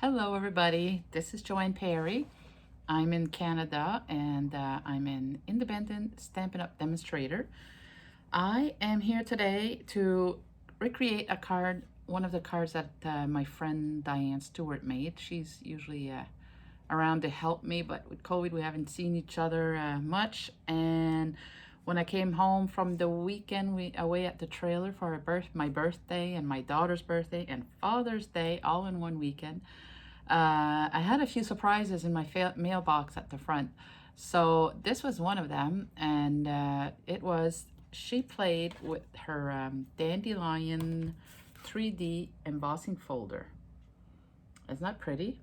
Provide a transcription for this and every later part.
Hello everybody, this is Joanne Perry. I'm in Canada and I'm an independent Stampin' Up! Demonstrator. I am here today to recreate a card, one of the cards that my friend Diane Stewart made. She's usually around to help me, but with COVID we haven't seen each other much. And when I came home from the weekend, we away at the trailer for my birthday and my daughter's birthday and Father's Day all in one weekend. I had a few surprises in my mailbox at the front. So this was one of them, and she played with her Dandelion 3D embossing folder. Isn't that pretty?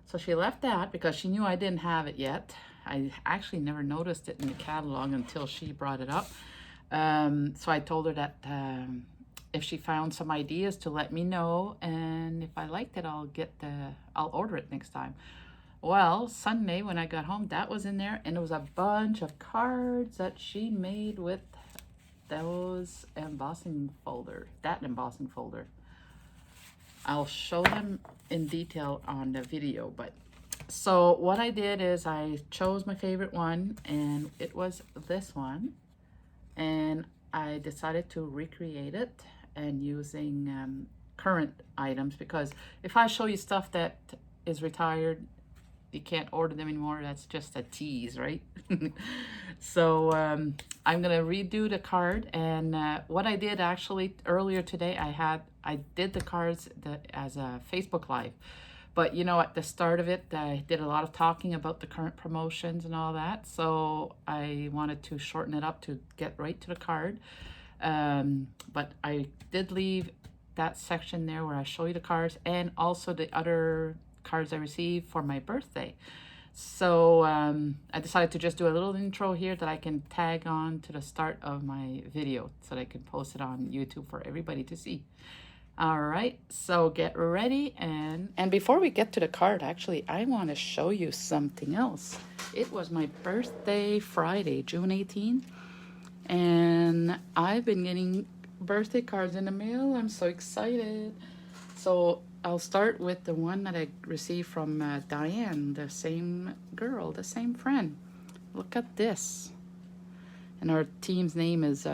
So she left that because she knew I didn't have it yet. I actually never noticed it in the catalog until she brought it up. So I told her that if she found some ideas to let me know, and if I liked it, I'll order it next time. Well, Sunday when I got home, that was in there, and it was a bunch of cards that she made with that embossing folder. I'll show them in detail on the video, but so what I did is I chose my favorite one, and it was this one, and I decided to recreate it and using current items, because if I show you stuff that is retired, you can't order them anymore. That's just a tease, right? So I'm gonna redo the card, and what I did actually earlier today, I did the cards as a Facebook Live. But you know, at the start of it, I did a lot of talking about the current promotions and all that. So I wanted to shorten it up to get right to the card. But I did leave that section there where I show you the cards and also the other cards I received for my birthday. So I decided to just do a little intro here that I can tag on to the start of my video so that I can post it on YouTube for everybody to see. All right, so get ready, and before we get to the card, actually, I want to show you something else. It was my birthday Friday, June 18th, and I've been getting birthday cards in the mail. I'm so excited. So I'll start with the one that I received from Diane, the same girl, the same friend. Look at this. And our team's name is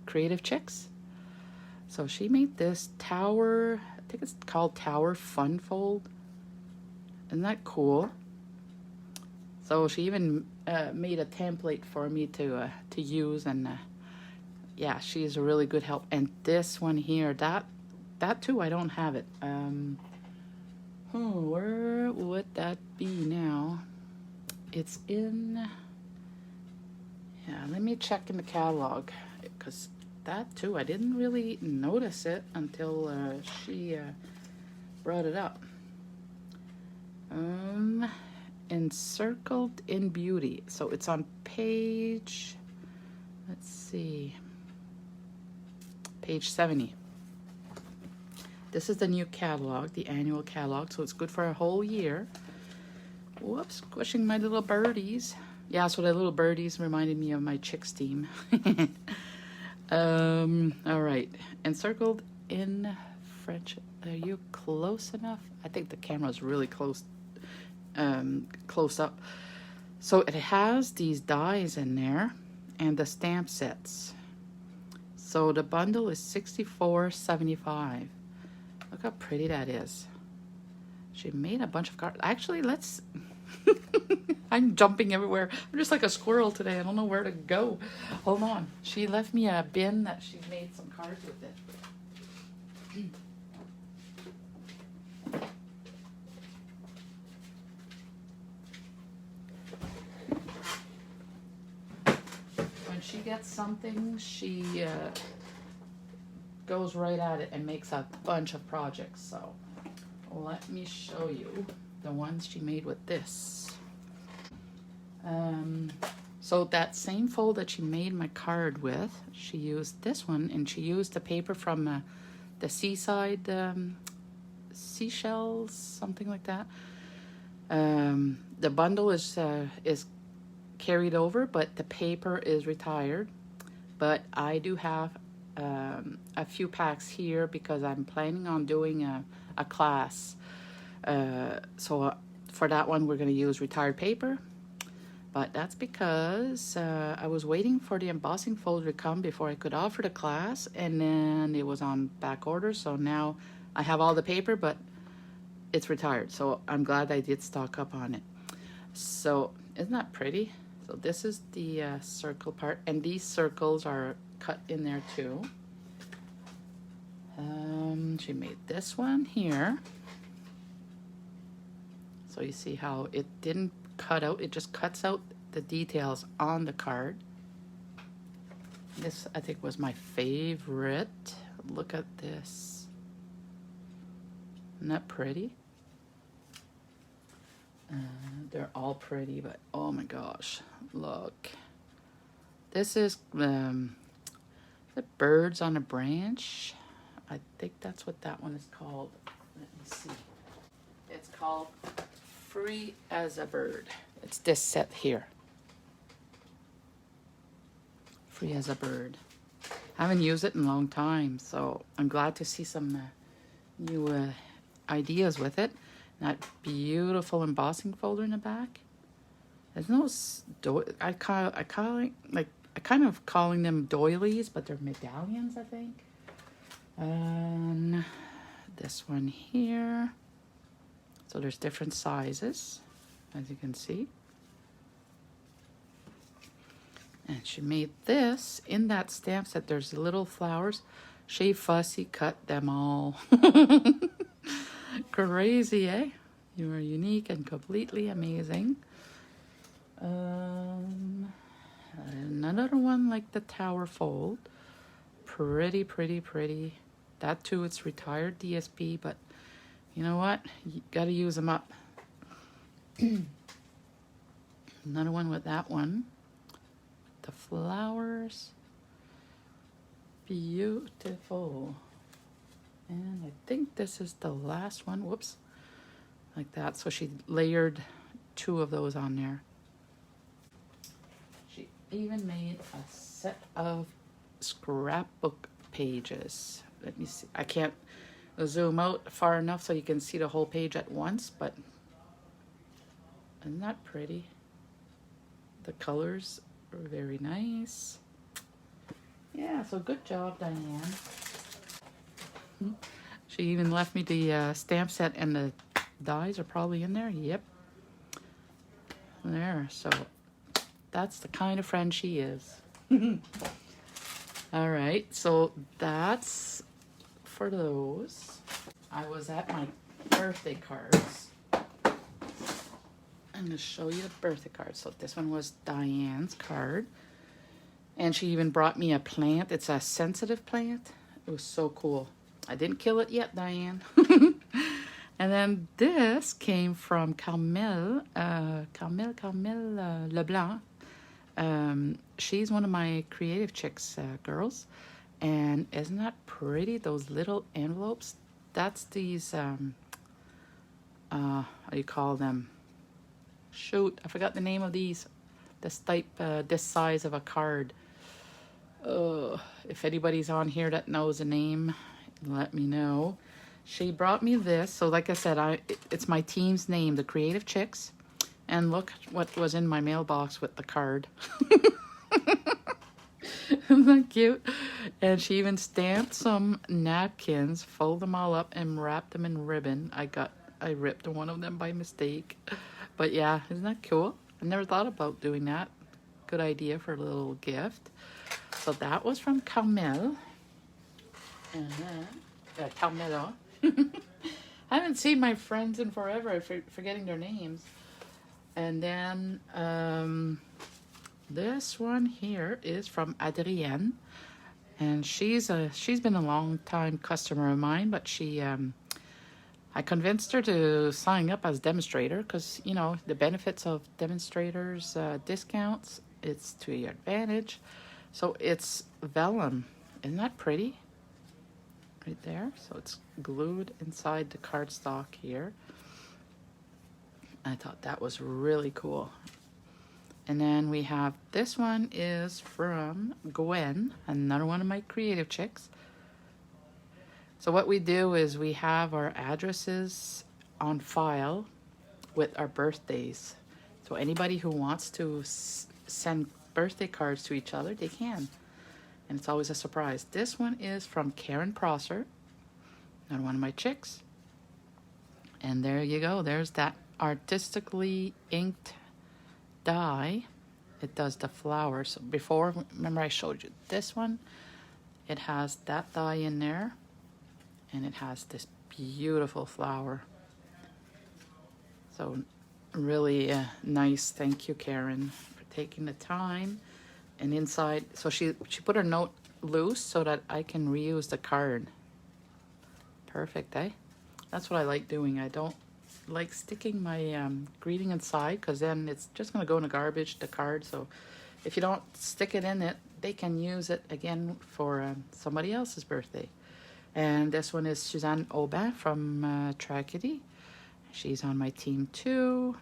Creative Chicks. So she made this tower, I think it's called Tower Fun Fold. Isn't that cool? So she even made a template for me to use, and yeah, she's a really good help. And this one here, that too, I don't have it. Where would that be now? It's in, yeah, let me check in the catalog, because that too, I didn't really notice it until she brought it up. Encircled in Beauty. So it's on page, let's see, page 70. This is the new catalog, the annual catalog, so it's good for a whole year. Whoops, squishing my little birdies. Yeah, so the little birdies reminded me of my chicks team. All right, encircled in French. Are you close enough? I think the camera's really close up. So it has these dies in there and the stamp sets. So the bundle is $64.75. Look how pretty that is. She made a bunch of cards. Actually, let's I'm jumping everywhere. I'm just like a squirrel today. I don't know where to go. Hold on. She left me a bin that she made some cards with it. When she gets something, she goes right at it and makes a bunch of projects. So let me show you the ones she made with this. So that same fold that she made my card with, she used this one, and she used the paper from the seaside seashells, something like that. The bundle is carried over, but the paper is retired. But I do have a few packs here because I'm planning on doing a class So for that one, we're going to use retired paper. But that's because I was waiting for the embossing folder to come before I could offer the class, and then it was on back order. So now I have all the paper, but it's retired. So I'm glad I did stock up on it. So isn't that pretty? So this is the circle part, and these circles are cut in there too. She made this one here. So you see how it didn't cut out, it just cuts out the details on the card. This I think was my favorite. Look at this. Isn't that pretty? They're all pretty, but oh my gosh, look. This is the birds on a branch. I think that's what that one is called. Let me see. It's called Free as a Bird. It's this set here. Free as a Bird. I haven't used it in a long time, so I'm glad to see some new ideas with it. That beautiful embossing folder in the back. There's no I kind of calling them doilies, but they're medallions, I think. And this one here. So there's different sizes, as you can see. And she made this in that stamp set. There's little flowers. She fussy cut them all. Crazy, eh? You are unique and completely amazing. Another one like the tower fold. Pretty, pretty, pretty. That too, it's retired DSP, but you know what? You gotta use them up. Another one with that one. The flowers. Beautiful. And I think this is the last one. Whoops. Like that. So she layered 2 of those on there. She even made a set of scrapbook pages. Let me see. I can't zoom out far enough so you can see the whole page at once, but isn't that pretty? The colors are very nice. Yeah, so good job, Diane. She even left me the stamp set, and the dies are probably in there. Yep. There, so that's the kind of friend she is. All right, so that's for those. I was at my birthday cards. I'm going to show you the birthday card. So this one was Diane's card. And she even brought me a plant. It's a sensitive plant. It was so cool. I didn't kill it yet, Diane. And then this came from Carmel Leblanc. She's one of my Creative Chicks girls. And isn't that pretty? Those little envelopes. That's these, how do you call them? Shoot, I forgot the name of these. This type, this size of a card. If anybody's on here that knows the name, let me know. She brought me this. So like I said, it's my team's name, the Creative Chicks. And look what was in my mailbox with the card. Isn't that cute? And she even stamped some napkins, folded them all up, and wrapped them in ribbon. I ripped one of them by mistake. But yeah, isn't that cool? I never thought about doing that. Good idea for a little gift. So that was from Carmel. And then, Carmelo. I haven't seen my friends in forever. I'm forgetting their names. And then this one here is from Adrienne. And she's been a long time customer of mine, but I convinced her to sign up as demonstrator because, you know, the benefits of demonstrators discounts, it's to your advantage. So it's vellum. Isn't that pretty? Right there. So it's glued inside the cardstock here. I thought that was really cool. And then we have, this one is from Gwen, another one of my Creative Chicks. So what we do is we have our addresses on file with our birthdays. So anybody who wants to send birthday cards to each other, they can. And it's always a surprise. This one is from Karen Prosser, another one of my chicks. And there you go. There's that artistically inked die. It does the flowers. So before, remember I showed you this one? It has that die in there. And it has this beautiful flower. So really nice. Thank you, Karen, for taking the time. And inside, so she put her note loose so that I can reuse the card. Perfect, eh? That's what I like doing. I don't like sticking my greeting inside, because then it's just going to go in the garbage, the card. So if you don't stick it in it, they can use it again for somebody else's birthday. And this one is Suzanne Aubin from Tragedy. She's on my team too.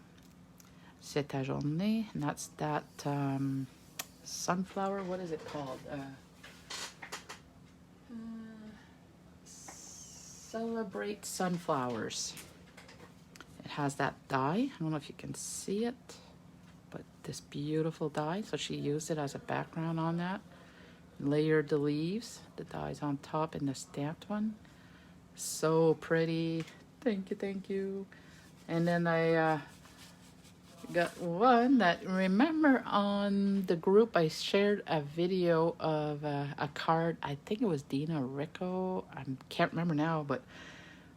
C'est ta journée. And that's that sunflower. What is it called? Celebrate Sunflowers. It has that die. I don't know if you can see it, but this beautiful die. So she used it as a background on that. Layered the leaves. The die's on top and the stamped one. So pretty. Thank you, thank you. And then I got one that, remember on the group I shared a video of a card. I think it was Dina Rico. I can't remember now, but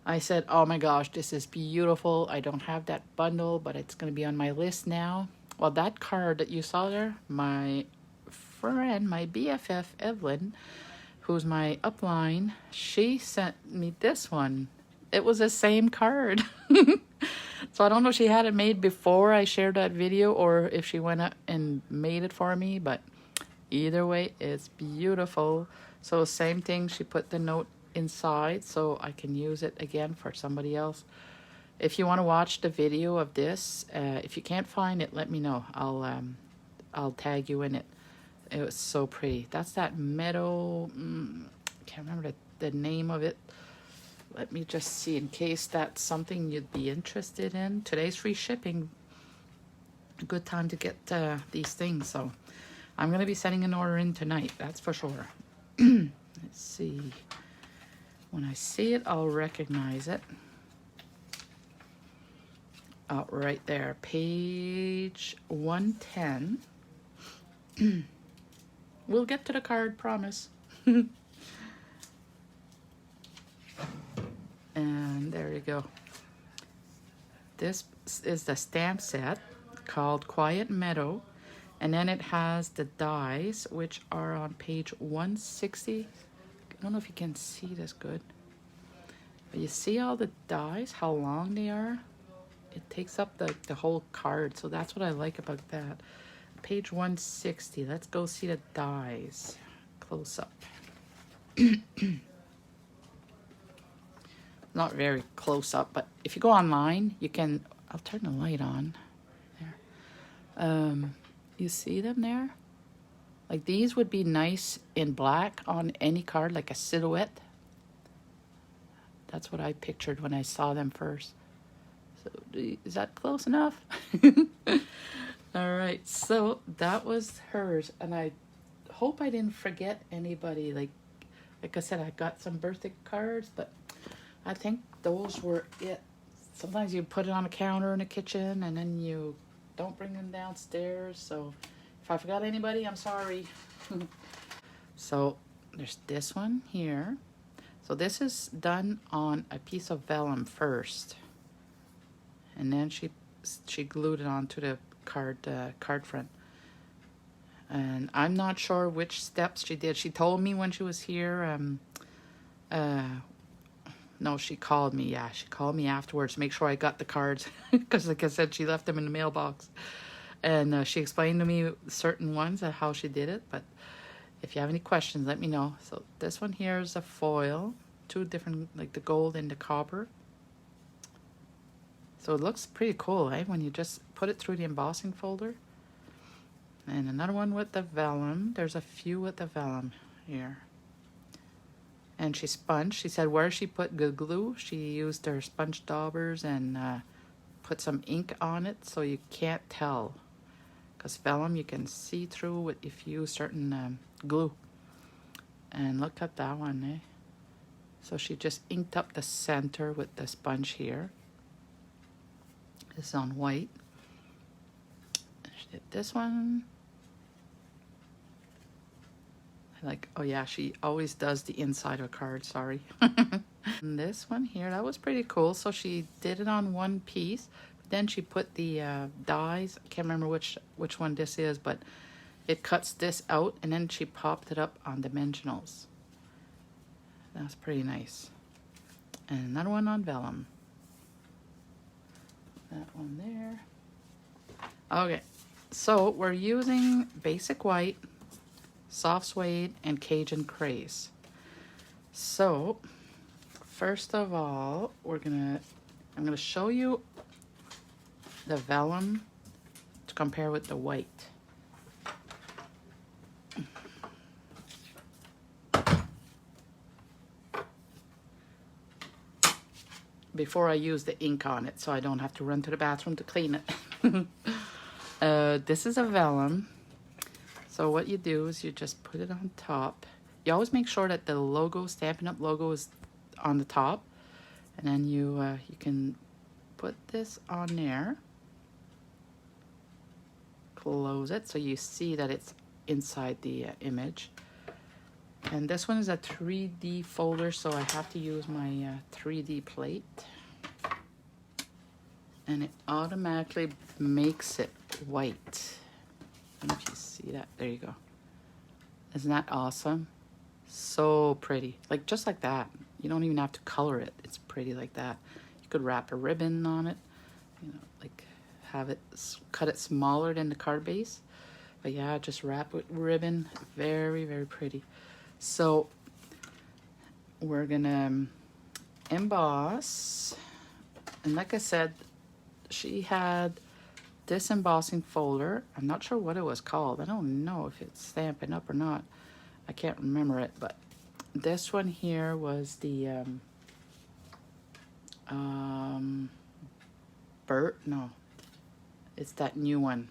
I said, oh my gosh, this is beautiful. I don't have that bundle, but it's going to be on my list now. Well, that card that you saw there, my friend, my BFF Evelyn, who's my upline, she sent me this one. It was the same card. So I don't know if she had it made before I shared that video or if she went up and made it for me, but either way, it's beautiful. So same thing, she put the note inside so I can use it again for somebody else. If you want to watch the video of this, if you can't find it, let me know. I'll tag you in it. It was so pretty. That's that meadow, can't remember the name of it. Let me just see, in case that's something you'd be interested in. Today's free shipping. A good time to get these things. So I'm going to be sending an order in tonight. That's for sure. Let's see. When I see it, I'll recognize it. Oh, right there. Page 110. We'll get to the card, promise. And there you go. This is the stamp set called Quiet Meadow. And then it has the dies, which are on page 160. I don't know if you can see this good. But you see all the dies, how long they are? It takes up the whole card. So that's what I like about that. Page 160. Let's go see the dies close up. Not very close up, but if you go online, you can, I'll turn the light on there. You see them there? Like these would be nice in black on any card, like a silhouette. That's what I pictured when I saw them first. So is that close enough? All right, so that was hers, and I hope I didn't forget anybody. Like I said, I got some birthday cards, but I think those were it. Sometimes you put it on a counter in the kitchen and then you don't bring them downstairs. So if I forgot anybody, I'm sorry. So there's this one here. So this is done on a piece of vellum first. And then she glued it onto the card front. And I'm not sure which steps she did. She told me when she was here, no, she called me. Yeah, she called me afterwards to make sure I got the cards. Because like I said, she left them in the mailbox. And she explained to me certain ones and how she did it. But if you have any questions, let me know. So this one here is a foil. Two different, like the gold and the copper. So it looks pretty cool, eh? When you just put it through the embossing folder. And another one with the vellum. There's a few with the vellum here. and she sponged. She said where she put good glue, she used her sponge daubers and put some ink on it so you can't tell. Because vellum, you can see through it if you use certain glue. And look at that one, eh? So she just inked up the center with the sponge here. This is on white. She did this one. Oh yeah, she always does the inside of a card, sorry. And this one here, that was pretty cool. So she did it on one piece. Then she put the dies, I can't remember which one this is, but it cuts this out, and then she popped it up on dimensionals. That's pretty nice. And another one on vellum. That one there. Okay, so we're using basic white, soft suede, and Cajun craze. So first of all, I'm gonna show you the vellum to compare with the white. Before I use the ink on it, so I don't have to run to the bathroom to clean it. This is a vellum. So what you do is you just put it on top. You always make sure that the logo, Stampin' Up! Logo, is on the top. And then you can put this on there. Close it so you see that it's inside the image. And this one is a 3D folder, so I have to use my 3D plate. And it automatically makes it white. I don't know if you see that. There you go. Isn't that awesome? So pretty. Like, just like that. You don't even have to color it. It's pretty like that. You could wrap a ribbon on it. You know, like have it, cut it smaller than the card base. But yeah, just wrap with ribbon. Very, very pretty. So we're gonna emboss. And like I said, she had this embossing folder. I'm not sure what it was called. I don't know if it's Stampin' Up! Or not. I can't remember it, but this one here was the no, it's that new one.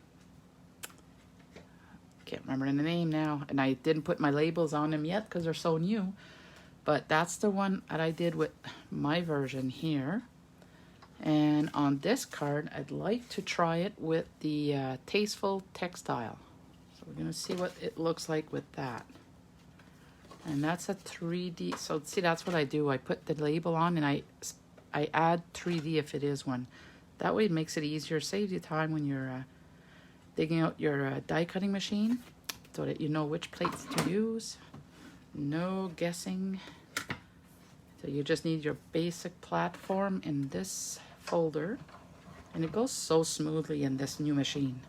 Can't remember the name now, and I didn't put my labels on them yet because they're so new, but that's the one that I did with my version here. And on this card, I'd like to try it with the Tasteful Textile. So we're gonna see what it looks like with that. And that's a 3D, so see, that's what I do. I put the label on and I add 3D if it is one. That way it makes it easier, saves you time when you're digging out your die cutting machine, so that you know which plates to use. No guessing. So you just need your basic platform in this folder, and it goes so smoothly in this new machine.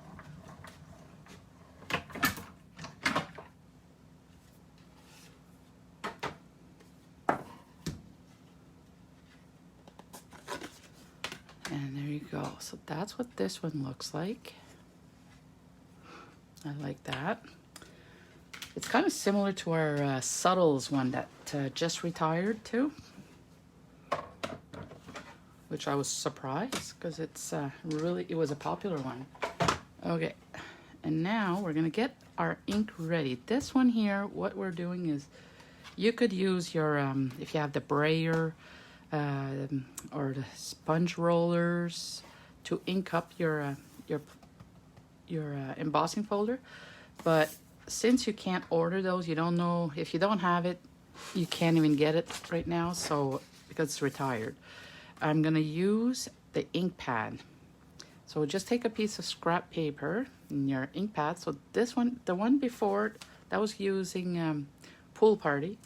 And there you go. So that's what this one looks like. I like that. It's kind of similar to our Subtles one that just retired too, which I was surprised because it's it was a popular one. Okay, and now we're gonna get our ink ready. This one here, what we're doing is, you could use your if you have the brayer or the sponge rollers to ink up your embossing folder, but since you can't order those, you don't know, if you don't have it, you can't even get it right now, so because it's retired. I'm gonna use the ink pad. So just take a piece of scrap paper in your ink pad. So this one, the one before, that was using Pool Party.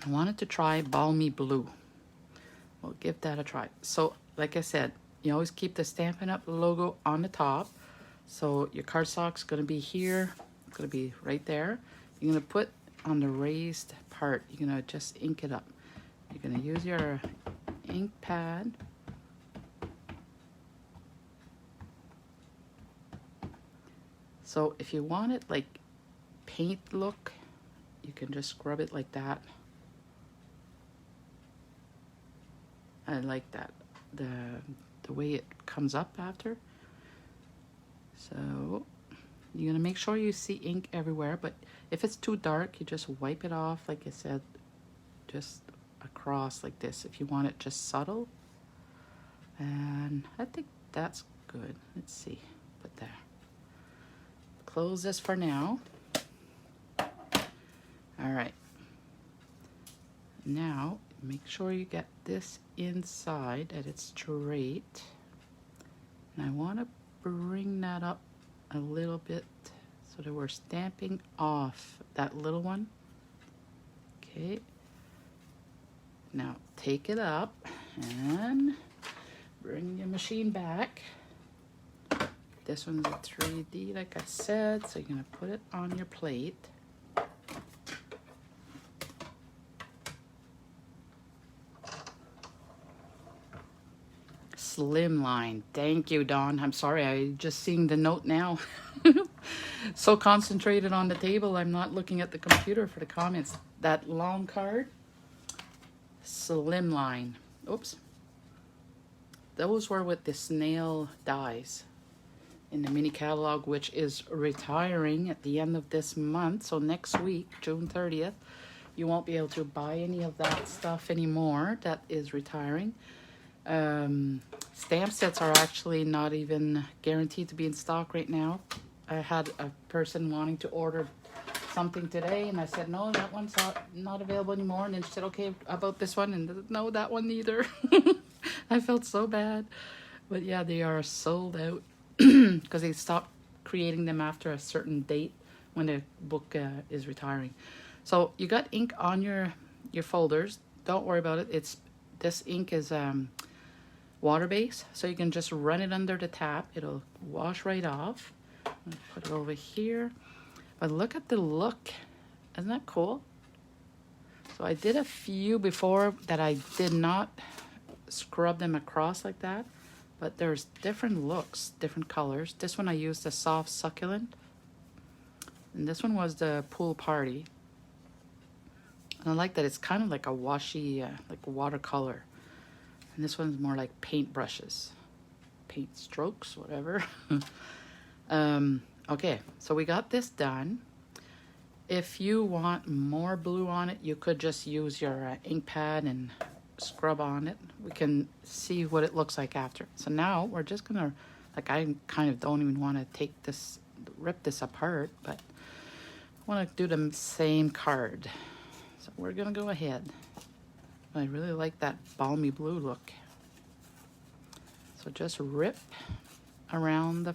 I wanted to try Balmy Blue. We'll give that a try. So like I said, you always keep the Stampin' Up! Logo on the top. So your cardstock's gonna be here, it's gonna be right there. You're gonna put on the raised part, you're gonna just ink it up. You're gonna use your ink pad. So if you want it like paint look, you can just scrub it like that. I like that, the way it comes up after. So you're gonna make sure you see ink everywhere, but if it's too dark, you just wipe it off, like I said, just across like this if you want it just subtle. And I think that's good. Let's see, put there. Close this for now. All right. Now, make sure you get this inside, that it's straight. And I want to bring that up a little bit so that we're stamping off that little one. Okay. Now, take it up and bring your machine back. This one's a 3D, like I said, so you're gonna put it on your plate. Slimline. Thank you, Dawn. I'm sorry, I just seeing the note now. So concentrated on the table, I'm not looking at the computer for the comments. That long card, Slimline. Oops. Those were with the snail dies in the mini catalog, which is retiring at the end of this month. So next week, June 30th, you won't be able to buy any of that stuff anymore. That is retiring. Stamp sets are actually not even guaranteed to be in stock right now. I had a person wanting to order something today, and I said, no, that one's not available anymore. And then she said, okay, about this one? And no, that one neither. I felt so bad. But yeah, they are sold out because they stopped creating them after a certain date when the book is retiring. So you got ink on your folders. Don't worry about it. This ink is water-based, so you can just run it under the tap. It'll wash right off. Put it over here. But look at the look. Isn't that cool? So I did a few before that I did not scrub them across like that. But there's different looks, different colors. This one I used the soft succulent. And this one was the pool party. And I like that it's kind of like a washy, like watercolor. And this one's more like paint brushes. Paint strokes, whatever. Okay, so we got this done. If you want more blue on it, you could just use your ink pad and scrub on it. We can see what it looks like after. So now we're just gonna, like, I kind of don't even want to rip this apart, but I want to do the same card. So we're gonna go ahead. I really like that balmy blue look. So just rip around the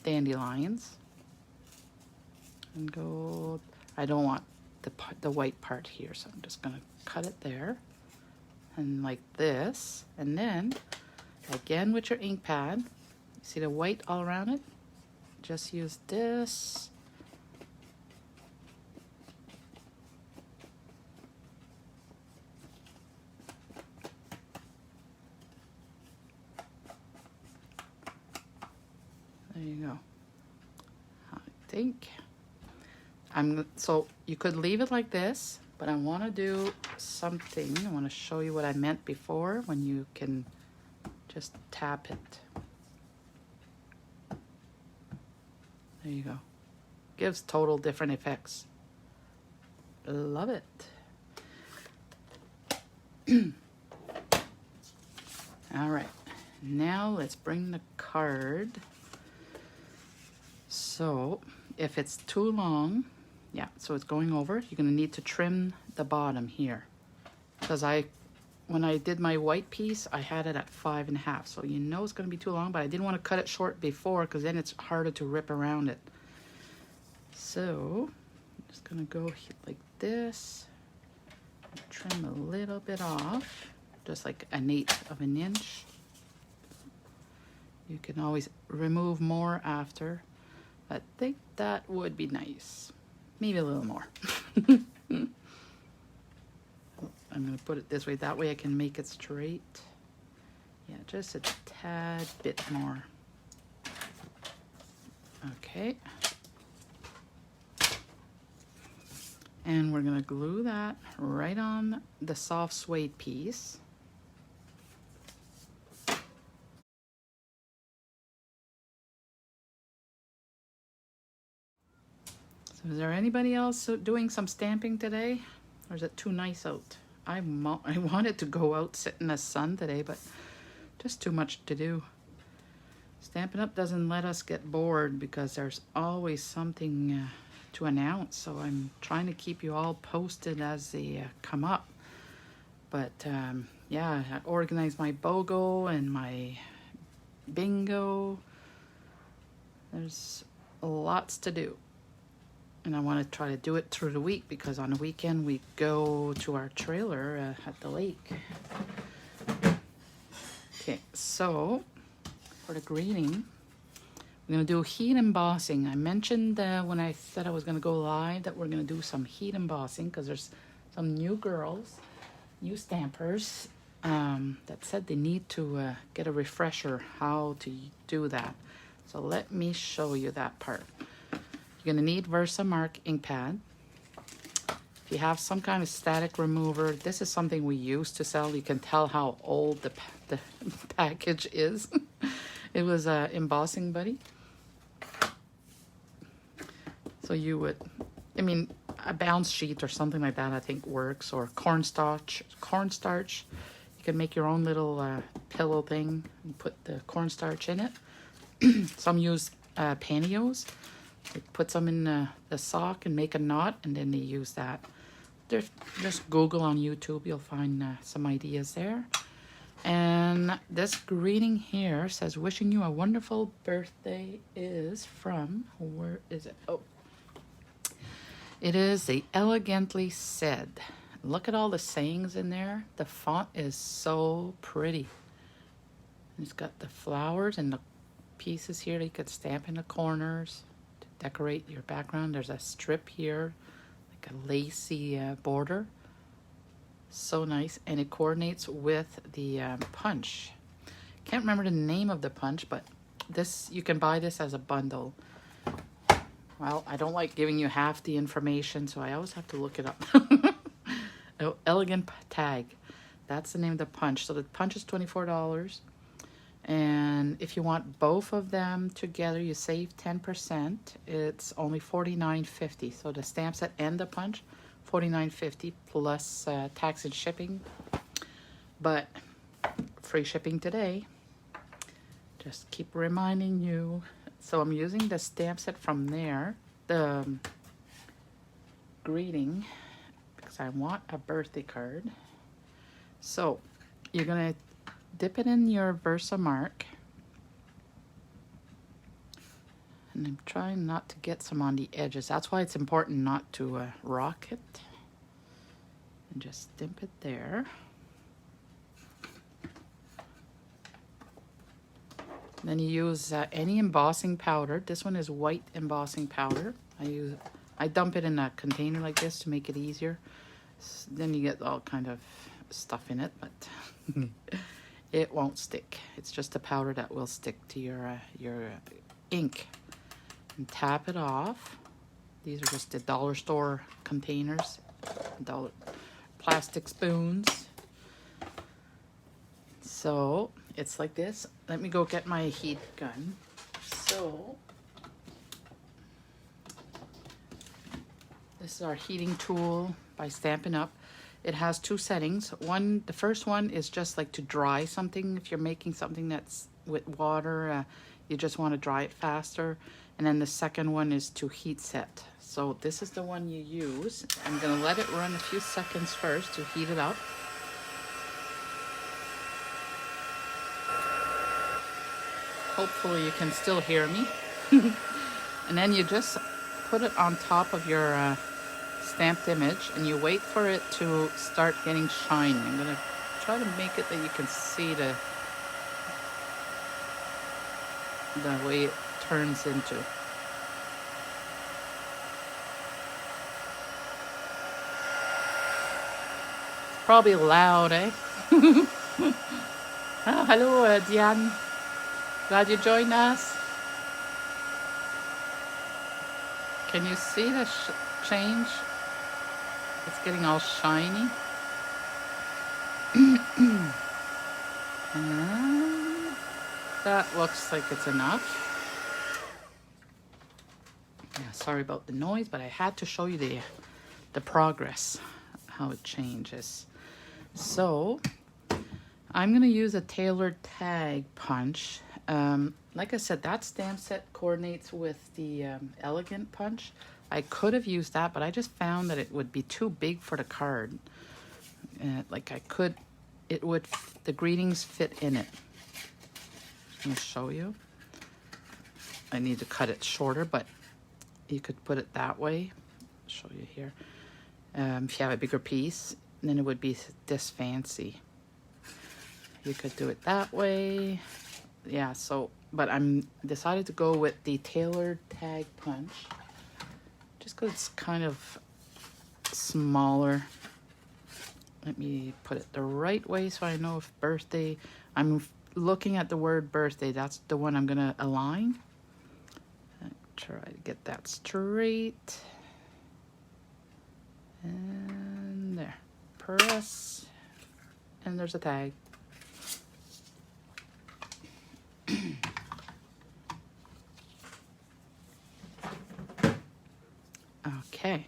dandelions and go. I don't want the white part here, so I'm just gonna cut it there and like this. And then again with your ink pad, you see the white all around it? Just use this. There you go. I think so you could leave it like this, but I want to do something. I want to show you what I meant before when you can just tap it. There you go. Gives total different effects. Love it. All right, now let's bring the card. So if it's too long, yeah, so it's going over, you're gonna need to trim the bottom here. Because when I did my white piece, I had it at 5.5. So you know it's gonna be too long, but I didn't want to cut it short before because then it's harder to rip around it. So I'm just gonna go like this, trim a little bit off, just like 1/8 of an inch. You can always remove more after. I think that would be nice. Maybe a little more. I'm going to put it this way. That way I can make it straight. Yeah, just a tad bit more. Okay. And we're gonna glue that right on the soft suede piece. So is there anybody else doing some stamping today? Or is it too nice out? I wanted to go out, sit in the sun today, but just too much to do. Stampin' Up doesn't let us get bored because there's always something to announce. So I'm trying to keep you all posted as they come up. But yeah, I organized my BOGO and my bingo. There's lots to do. And I want to try to do it through the week because on the weekend we go to our trailer at the lake. Okay, so for the greeting, we're going to do heat embossing. I mentioned when I said I was going to go live that we're going to do some heat embossing because there's some new girls, new stampers that said they need to get a refresher how to do that. So let me show you that part. You're going to need Versamark ink pad. If you have some kind of static remover, this is something we used to sell. You can tell how old the package is. It was Embossing Buddy. So you would, I mean, a bounce sheet or something like that I think works, or cornstarch. You can make your own little pillow thing and put the cornstarch in it. Some use pantyhose. They put some in the sock and make a knot, and then they use that. Just Google on YouTube, you'll find some ideas there. And this greeting here says, wishing you a wonderful birthday is from, where is it? Oh, it is the Elegantly Said. Look at all the sayings in there. The font is so pretty. It's got the flowers and the pieces here that you could stamp in the corners. Decorate your background. There's a strip here, like a lacy border. So nice, and it coordinates with the punch. Can't remember the name of the punch, but this, you can buy this as a bundle. Well, I don't like giving you half the information, so I always have to look it up. Oh, Elegant Tag, that's the name of the punch. So the punch is $24. And if you want both of them together, you save 10%. It's only $49.50. So the stamp set and the punch, $49.50 plus tax and shipping. But free shipping today. Just keep reminding you. So I'm using the stamp set from there, the greeting, because I want a birthday card. So you're gonna dip it in your Versamark, and I'm trying not to get some on the edges. That's why it's important not to rock it. And just dip it there. Then you use any embossing powder. This one is white embossing powder. I dump it in a container like this to make it easier. Then you get all kind of stuff in it, but it won't stick. It's just a powder that will stick to your ink. And tap it off. These are just the dollar store containers, plastic spoons. So it's like this. Let me go get my heat gun. So this is our heating tool by Stampin' Up. It has two settings. The first one is just like to dry something. If you're making something that's with water, you just want to dry it faster. And then the second one is to heat set. So this is the one you use. I'm gonna let it run a few seconds first to heat it up. Hopefully you can still hear me. And then you just put it on top of your stamped image, and you wait for it to start getting shiny. I'm gonna try to make it that you can see the way it turns into. It's probably loud, eh? Oh, hello, Diane. Glad you joined us. Can you see the change? It's getting all shiny. And that looks like it's enough. Yeah, sorry about the noise, but I had to show you the progress, how it changes. So I'm gonna use a tailored tag punch. Like I said, that stamp set coordinates with the elegant punch. I could have used that, but I just found that it would be too big for the card. Like the greetings fit in it. I'm gonna show you. I need to cut it shorter, but you could put it that way. I'll show you here. If you have a bigger piece, then it would be this fancy. You could do it that way. Yeah, so, but I'm decided to go with the tailored tag punch. Just because it's kind of smaller. Let me put it the right way so I know if birthday, I'm looking at the word birthday. That's the one I'm gonna align. Try to get that straight. And there. Press. And there's a tag. Okay.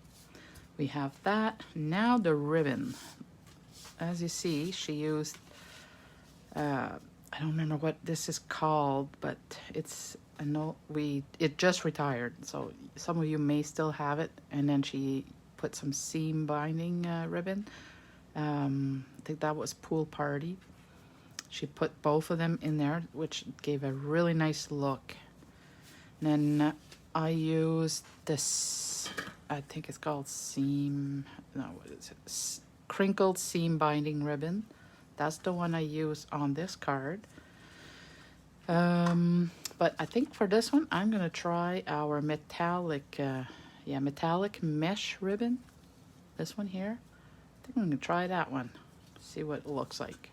We have that. Now the ribbon. As you see, she used, I don't remember what this is called, but it's, it just retired. So some of you may still have it. And then she put some seam binding ribbon. I think that was Pool Party. She put both of them in there, which gave a really nice look. And then I used this, I think it's called seam, no, what is it? Crinkled seam binding ribbon. That's the one I use on this card. But I think for this one, I'm gonna try our metallic, metallic mesh ribbon. This one here. I think I'm gonna try that one. See what it looks like.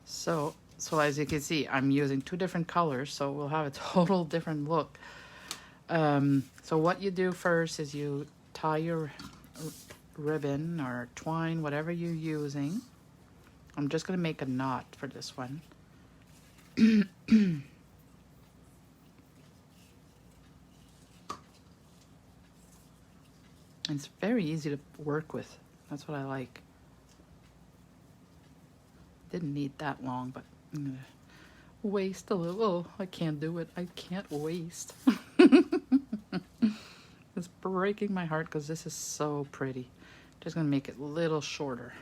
So as you can see, I'm using two different colors, so we'll have a total different look. So what you do first is you tie your ribbon or twine, whatever you're using. I'm just gonna make a knot for this one. It's very easy to work with. That's what I like. Didn't need that long, but I'm gonna waste a little. I can't do it. I can't waste. It's breaking my heart because this is so pretty. Just gonna make it a little shorter.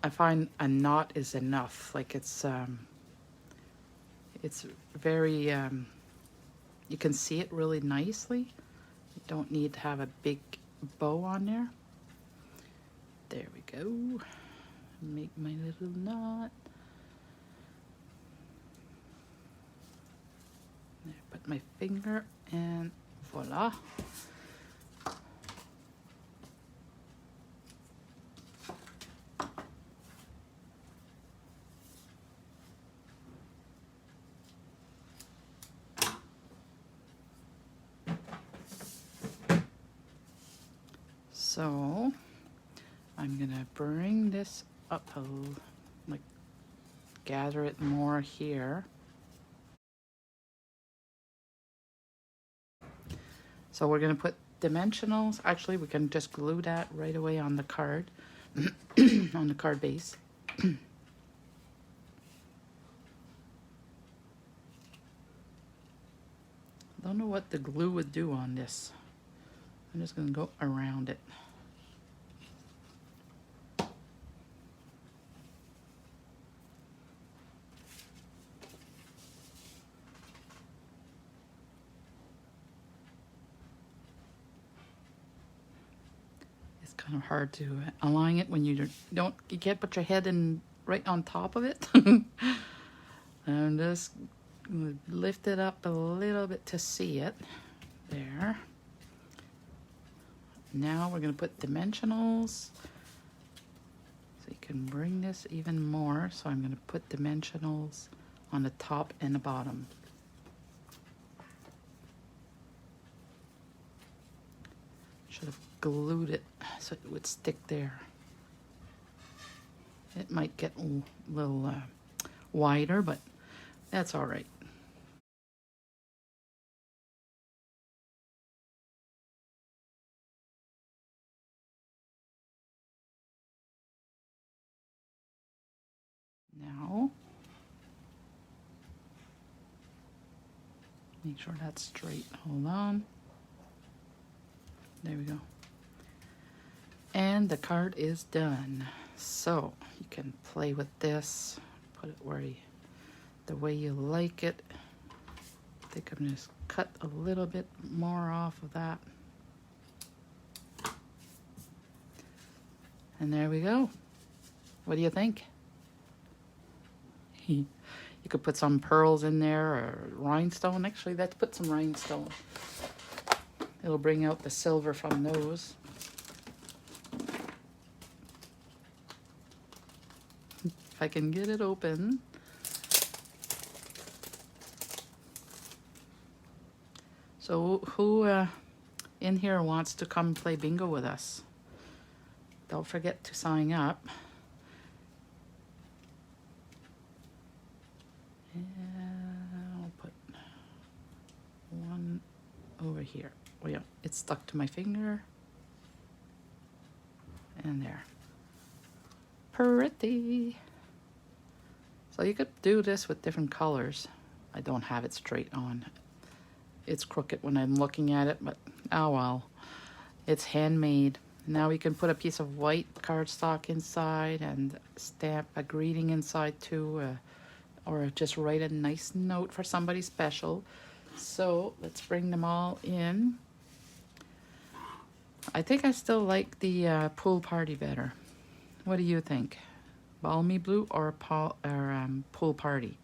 I find a knot is enough. Like it's very, you can see it really nicely. You don't need to have a big bow on there. There we go. Make my little knot. There, put my finger and voila. So I'm gonna bring this up a little, like gather it more here. So we're gonna put dimensionals. Actually, we can just glue that right away on the card, on the card base. Don't know what the glue would do on this. I'm just gonna go around it. Kind of hard to align it when you can't put your head in right on top of it. And just lift it up a little bit to see it. There. Now we're going to put dimensionals. So you can bring this even more. So I'm going to put dimensionals on the top and the bottom. Should have glued it so it would stick there. It might get a little wider, but that's all right. Now, make sure that's straight. Hold on. There we go. And the card is done. So you can play with this, put it where the way you like it. I think I'm just cut a little bit more off of that. And there we go. What do you think? You could put some pearls in there or rhinestone. Actually, let's put some rhinestone. It'll bring out the silver from those. If I can get it open. So who in here wants to come play bingo with us? Don't forget to sign up. I'll put one over here. Oh yeah, it's stuck to my finger. And there. Pretty. So you could do this with different colors. I don't have it straight on. It's crooked when I'm looking at it, but oh well. It's handmade. Now we can put a piece of white cardstock inside and stamp a greeting inside too. Or just write a nice note for somebody special. So let's bring them all in. I think I still like the pool party better. What do you think? Balmy blue or pool party?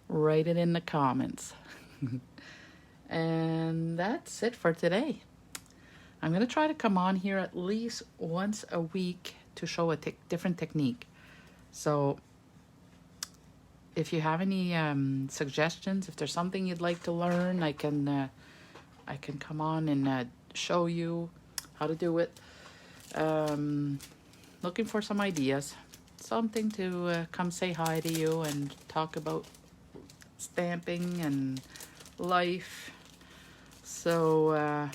Write it in the comments. And that's it for today. I'm going to try to come on here at least once a week to show a different technique. So if you have any suggestions, if there's something you'd like to learn, I can come on and show you how to do it. Looking for some ideas, something to come say hi to you and talk about stamping and life. So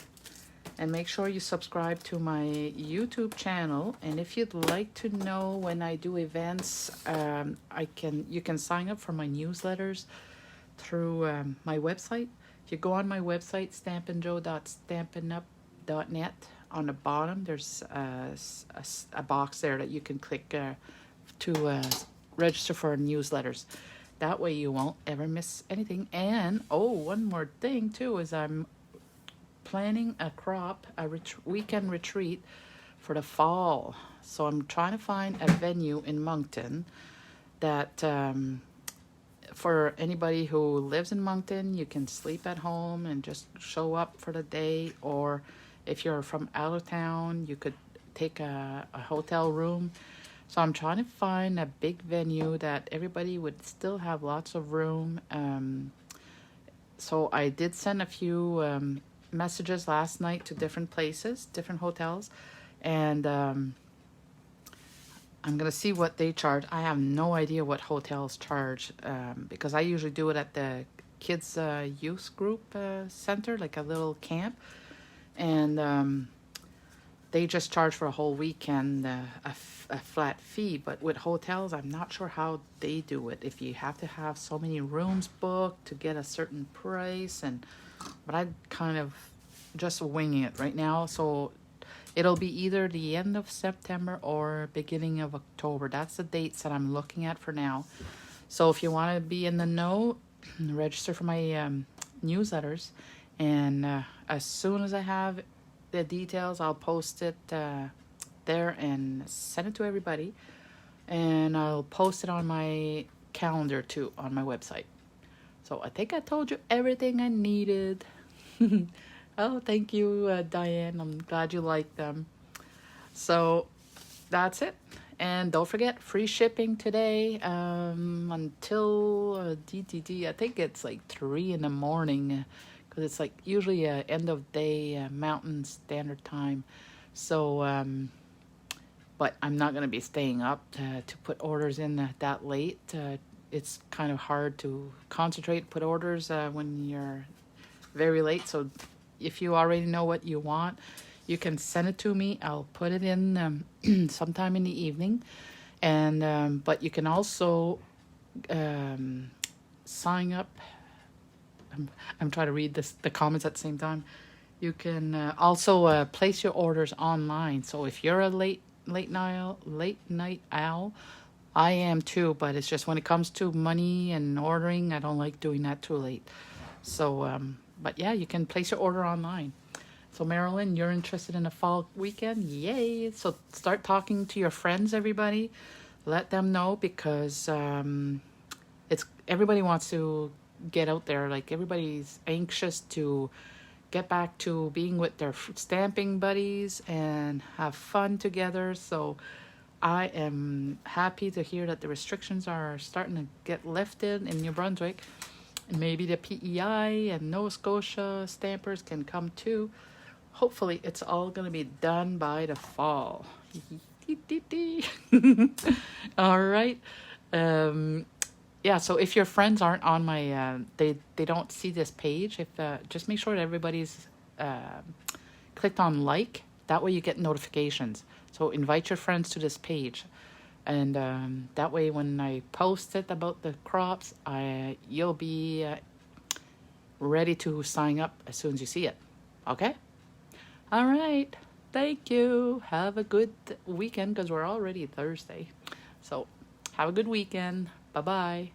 and make sure you subscribe to my YouTube channel. And if you'd like to know when I do events, you can sign up for my newsletters through my website. If you go on my website, stampinjoe.stampinup.net, on the bottom there's a box there that you can click to register for newsletters. That way you won't ever miss anything. And one more thing too is I'm planning a weekend retreat for the fall. So I'm trying to find a venue in Moncton that for anybody who lives in Moncton, you can sleep at home and just show up for the day. Or if you're from out of town, you could take a hotel room. So I'm trying to find a big venue that everybody would still have lots of room. So I did send a few messages last night to different places, different hotels, and I'm gonna see what they charge. I have no idea what hotels charge because I usually do it at the kids youth group center, like a little camp, and they just charge for a whole weekend a flat fee. But with hotels, I'm not sure how they do it, if you have to have so many rooms booked to get a certain price. But I'm kind of just winging it right now. So it'll be either the end of September or beginning of October. That's the dates that I'm looking at for now. So if you want to be in the know, register for my newsletters. And as soon as I have the details, I'll post it there and send it to everybody. And I'll post it on my calendar too, on my website. So I think I told you everything I needed. Oh, thank you, Diane. I'm glad you like them. So that's it. And don't forget, free shipping today until DTD. I think it's like 3 in the morning because it's like usually end of day Mountain Standard Time. So, but I'm not going to be staying up to put orders in that late. It's kind of hard to concentrate, put orders when you're very late. So if you already know what you want, you can send it to me. I'll put it in sometime in the evening. And but you can also sign up. I'm trying to read the comments at the same time. You can also place your orders online. So if you're a late night owl, I am too. But it's just when it comes to money and ordering, I don't like doing that too late. So, but yeah, you can place your order online. So Marilyn, you're interested in a fall weekend? Yay! So start talking to your friends, everybody. Let them know because it's everybody wants to get out there. Like everybody's anxious to get back to being with their stamping buddies and have fun together. So I am happy to hear that the restrictions are starting to get lifted in New Brunswick. And maybe the PEI and Nova Scotia stampers can come too. Hopefully it's all going to be done by the fall. All right. Yeah, so if your friends aren't on my, they don't see this page, if just make sure that everybody's clicked on like. That way you get notifications. So invite your friends to this page. And that way when I post it about the crops, you'll be ready to sign up as soon as you see it. Okay? All right. Thank you. Have a good weekend because we're already Thursday. So have a good weekend. Bye-bye.